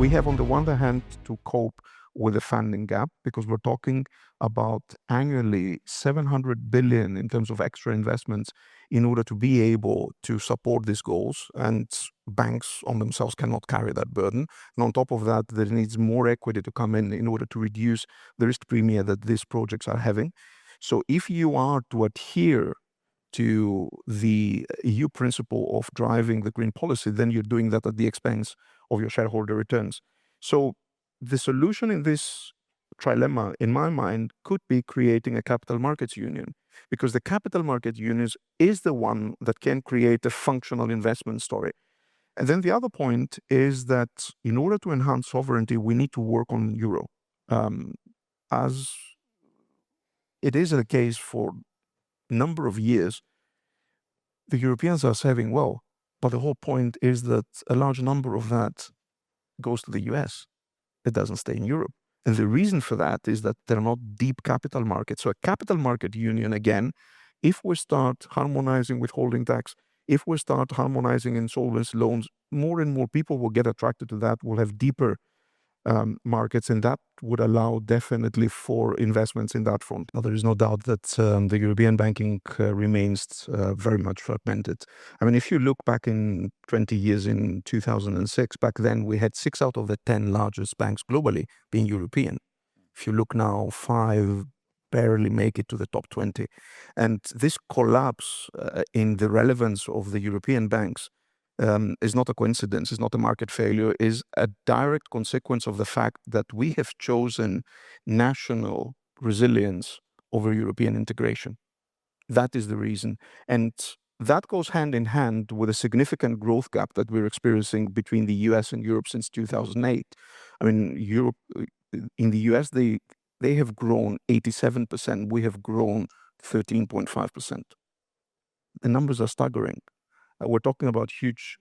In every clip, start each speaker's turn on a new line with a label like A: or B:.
A: we have on the one hand to cope with the funding gap, because we're talking about annually 700 billion in terms of extra investments in order to be able to support these goals, and banks on themselves cannot carry that burden. And on top of that, there needs more equity to come in order to reduce the risk premium that these projects are having. So if you are to adhere to the EU principle of driving the green policy, then you're doing that at the expense of your shareholder returns. So the solution in this trilemma, in my mind, could be creating a capital markets union, because the capital market union is the one that can create a functional investment story. And then the other point is that in order to enhance sovereignty, we need to work on euro. As it is the case for a number of years, the Europeans are saving well, but the whole point is that a large number of that goes to the US. It doesn't stay in Europe. And the reason for that is that they're not deep capital markets. So a capital market union, again, if we start harmonizing withholding tax, if we start harmonizing insolvency loans, more and more people will get attracted to that, will have deeper markets, and that would allow definitely for investments in that front. Now, there is no doubt that the European banking remains very much fragmented. I mean, if you look back in 20 years, in 2006, back then we had 6 out of the 10 largest banks globally being European. If you look now, 5 barely make it to the top 20. And this collapse in the relevance of the European banks is not a coincidence, is not a market failure, is a direct consequence of the fact that we have chosen national resilience over European integration. That is the reason. And that goes hand in hand with a significant growth gap that we're experiencing between the US and Europe since 2008. I mean, Europe, in the US, they have grown 87%. We have grown 13.5%. The numbers are staggering. We're talking about huge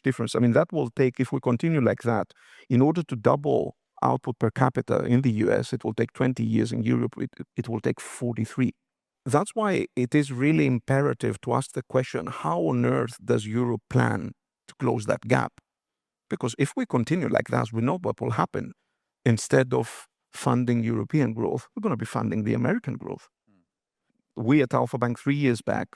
A: difference. I mean, that will take, if we continue like that, in order to double output per capita in the US, it will take 20 years. In Europe, it will take 43. That's why it is really imperative to ask the question, how on earth does Europe plan to close that gap? Because if we continue like that, we know what will happen. Instead of funding European growth, we're going to be funding the American growth. We at Alpha Bank 3 years back,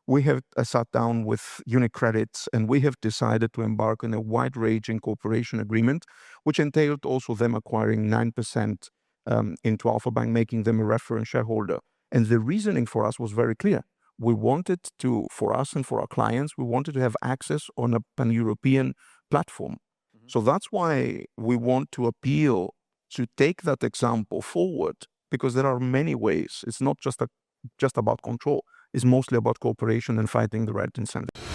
A: we have sat down with UniCredit, and we have decided to embark on a wide-ranging cooperation agreement, which entailed also them acquiring 9% into Alpha Bank, making them a reference shareholder. And the reasoning for us was very clear. We wanted to, for us and for our clients, we wanted to have access on a pan-European platform. So that's why we want to appeal to take that example forward, because there are many ways. It's not just about control. It's mostly about cooperation and fighting the right incentives.